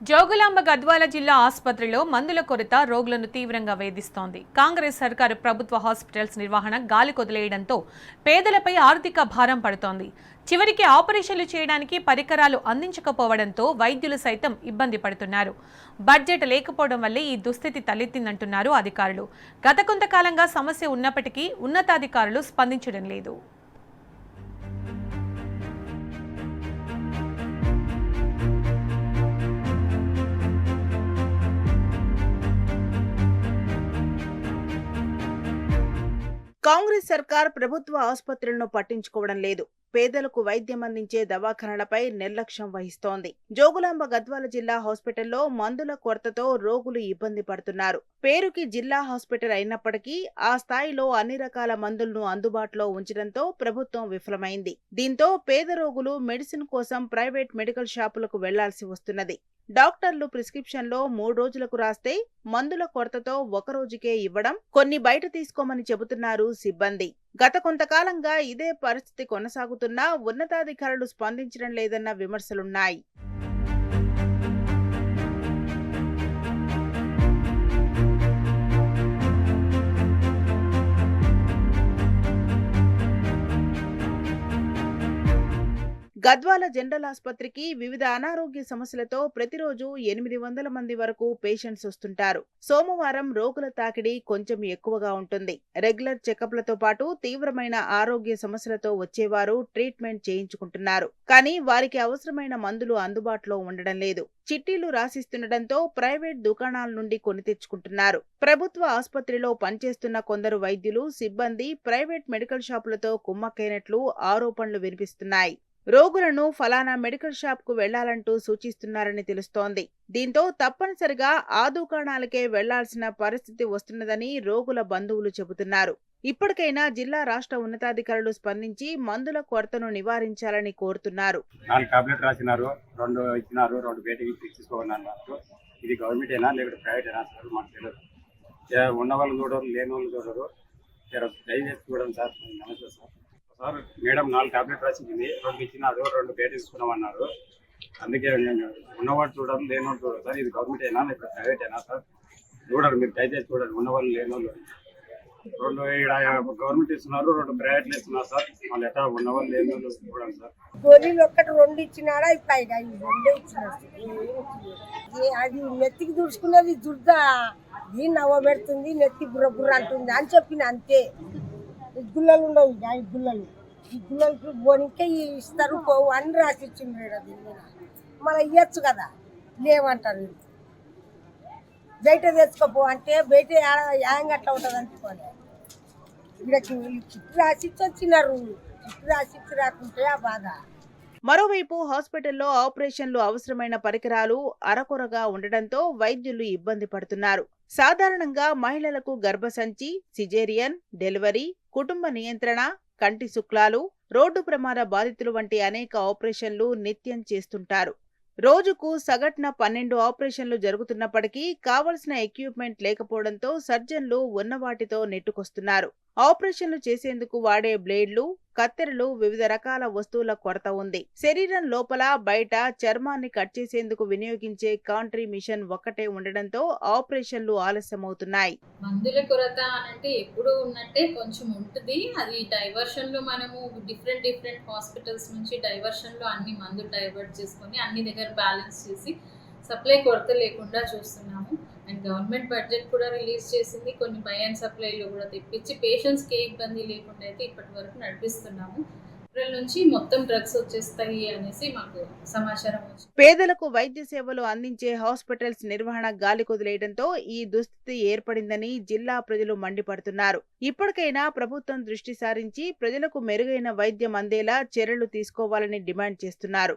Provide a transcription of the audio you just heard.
జోగులాంబ గద్వాల జిల్లా ఆసుపత్రిలో మందుల కొరత రోగులను తీవ్రంగా వేధిస్తోంది. కాంగ్రెస్ సర్కారు ప్రభుత్వ హాస్పిటల్స్ నిర్వహణ గాలి కొదిలేయడంతో పేదలపై ఆర్థిక భారం పడుతోంది. చివరికి ఆపరేషన్లు చేయడానికి పరికరాలు అందించకపోవడంతో వైద్యులు సైతం ఇబ్బంది పడుతున్నారు. బడ్జెట్ లేకపోవడం వల్లే ఈ దుస్థితి తలెత్తిందంటున్నారు అధికారులు. గత కొంతకాలంగా సమస్య ఉన్నప్పటికీ ఉన్నతాధికారులు స్పందించడం లేదు. కాంగ్రెస్ సర్కార్ ప్రభుత్వ ఆసుపత్రులను పట్టించుకోవడం లేదు. పేదలకు వైద్యం అందించే దవాఖానలపై నిర్లక్ష్యం వహిస్తోంది. జోగులాంబ గద్వాల జిల్లా హాస్పిటల్లో మందుల కొరతతో రోగులు ఇబ్బంది పడుతున్నారు. పేరుకి జిల్లా హాస్పిటల్ అయినప్పటికీ ఆ స్థాయిలో అన్ని రకాల మందులను అందుబాటులో ఉంచడంతో ప్రభుత్వం విఫలమైంది. దీంతో పేద రోగులు మెడిసిన్ కోసం ప్రైవేట్ మెడికల్ షాపులకు వెళ్లాల్సి వస్తున్నది. డాక్టర్లు ప్రిస్క్రిప్షన్లో 3 రోజులకు రాస్తే మందుల కొరతతో 1 రోజుకే ఇవ్వడం, కొన్ని బయట తీసుకోమని చెబుతున్నారు సిబ్బంది. గత కొంతకాలంగా ఇదే పరిస్థితి కొనసాగుతున్నా ఉన్నతాధికారులు స్పందించడం లేదన్న విమర్శలున్నాయి. గద్వాల జనరల్ ఆసుపత్రికి వివిధ అనారోగ్య సమస్యలతో ప్రతిరోజు 800 మంది వరకు పేషెంట్స్ వస్తుంటారు. సోమవారం రోగుల తాకిడి కొంచెం ఎక్కువగా ఉంటుంది. రెగ్యులర్ చెకప్లతో పాటు తీవ్రమైన ఆరోగ్య సమస్యలతో వచ్చేవారు ట్రీట్మెంట్ చేయించుకుంటున్నారు. కానీ వారికి అవసరమైన మందులు అందుబాటులో ఉండడం లేదు. చిట్టీలు రాసిస్తుండటంతో ప్రైవేట్ దుకాణాల నుండి కొని తెచ్చుకుంటున్నారు. ప్రభుత్వ ఆసుపత్రిలో పనిచేస్తున్న కొందరు వైద్యులు, సిబ్బంది ప్రైవేట్ మెడికల్ షాపులతో కుమ్మక్కైనట్లు ఆరోపణలు వినిపిస్తున్నాయి. రోగులను ఫలానా మెడికల్ షాప్ కు వెళ్లాలంటూ సూచిస్తున్నారని తెలుస్తోంది. దీంతో తప్పనిసరిగా ఆ దుకాణాలకే వెళ్లాల్సిన పరిస్థితి వస్తున్నదని రోగుల బంధువులు చెబుతున్నారు. ఇప్పటికైనా జిల్లా రాష్ట్ర ఉన్నతాధికారులు స్పందించి మందుల కొరతను నివారించాలని కోరుతున్నారు. 4 టాబ్లెట్ రాసినారు, 2 ఇచ్చినారు, 2 బయటకి తీసుకోవాలన్నారు. ఇది గవర్నమెంట్ అయినా లేకపోతే ప్రైవేట్ అయినా సార్ మాకు తెలియదు. ఉన్న వాళ్ళు చూడరు, లేని వాళ్ళు చూడరు. దయచేసి చూడండి సార్. నమస్తే సార్. సార్ మేడం 4 టాబ్లెట్ రాసింది, 2 ఇచ్చినారు, 2 బయట తీసుకున్నామన్నారు. అందుకే నేను ఉన్నవాడు చూడడం, లేనివాడు చూడరు సార్. ఇది గవర్నమెంట్ అయినా లేకపోతే ప్రైవేట్ అయినా సార్ చూడరు. మీరు దయచేసి చూడండి. ఉన్నవాళ్ళు లేని వాళ్ళు 2 గవర్నమెంట్ ఇస్తున్నారు, 2 ప్రైవేట్లు ఇస్తున్నారు సార్. వాళ్ళు ఎట్లా ఉన్నవాళ్ళు లేని వాళ్ళు చూడండి సార్. గోళీలు ఒక్కటి 2 ఇచ్చినాడా? ఇప్పుడు 2 ఇచ్చినారు. అది నెత్తికి దుడుచుకున్నది దుర్ద, ఇది నవ్వ పెడుతుంది, నెత్తి బుర్ర బుర్ర అంటుంది అని చెప్పిన అంతే. గుల్లలు ఉండవు, ఈ గుల్లలకి పోనీకే ఇస్తారు పోవు అని రాసి ఇచ్చిండ్రు. అది మళ్ళీ ఇవ్వచ్చు కదా, లేవంటారు. బయట తెచ్చుకోపో అంటే బయట యాంగ్ అట్లా ఉంటుంది అనుకోండి. వీళ్ళకి చిట్టు రాసిచ్చి వచ్చినారు, చిట్టు రాసిచ్చి రాకుంటే ఆ బాధ. మరోవైపు హాస్పిటల్లో ఆపరేషన్లు అవసరమైన పరికరాలు అరకొరగా ఉండడంతో వైద్యులు ఇబ్బంది పడుతున్నారు. సాధారణంగా మహిళలకు గర్భసంచి, సిజేరియన్, డెలివరీ, కుటుంబ నియంత్రణ, కంటి శుక్లాలు, రోడ్డు ప్రమాద బాధితులు వంటి అనేక ఆపరేషన్లు నిత్యం చేస్తుంటారు. రోజుకు సగటున 12 ఆపరేషన్లు జరుగుతున్నప్పటికీ కావలసిన ఎక్విప్మెంట్ లేకపోవడంతో సర్జన్లు ఉన్నవాటితో నెట్టుకొస్తున్నారు. ఆపరేషన్లు చేసేందుకు వాడే బ్లేడ్లు, కత్తెరలు, వివిధ రకాల వస్తువుల కొరత ఉంది. శరీరం లోపల, బయట చర్మాన్ని కట్ చేసేందుకు వినియోగించే కాంట్రీ మిషన్ ఒక్కటే ఉండడంతో ఆపరేషన్లు ఆలస్యమవుతున్నాయి. మందుల కొరత అంటే ఎప్పుడు ఉన్నట్టే కొంచెం ఉంటుంది. అది డైవర్షన్ లో మనము డిఫరెంట్ హాస్పిటల్స్ నుంచి డైవర్షన్ లో అన్ని మందులు డైవర్ట్ చేసుకొని అన్ని దగ్గర బ్యాలెన్స్ చేసి సప్లై కొరత లేకుండా చూస్తున్నాము. అండ్ గవర్నమెంట్ బడ్జెట్ కూడా రిలీజ్ చేసింది. కొన్ని బై అండ్ సప్లైలో కూడా తెప్పించి పేషెంట్స్కి ఏ ఇబ్బంది లేకుండా అయితే ఇప్పటి వరకు నడిపిస్తున్నాము. ఏప్రిల్ నుంచి మొత్తం డ్రగ్స్ వచ్చేస్తాయి అనేసి మాకు సమాచారం వచ్చింది. పేదలకు వైద్య సేవలు అందించే హాస్పిటల్స్ నిర్వహణ గాలి కొదిలేయడంతో ఈ దుస్థితి ఏర్పడిందని జిల్లా ప్రజలు మండిపడుతున్నారు. ఇప్పటికైనా ప్రభుత్వం దృష్టి సారించి ప్రజలకు మెరుగైన వైద్యం అందేలా చర్యలు తీసుకోవాలని డిమాండ్ చేస్తున్నారు.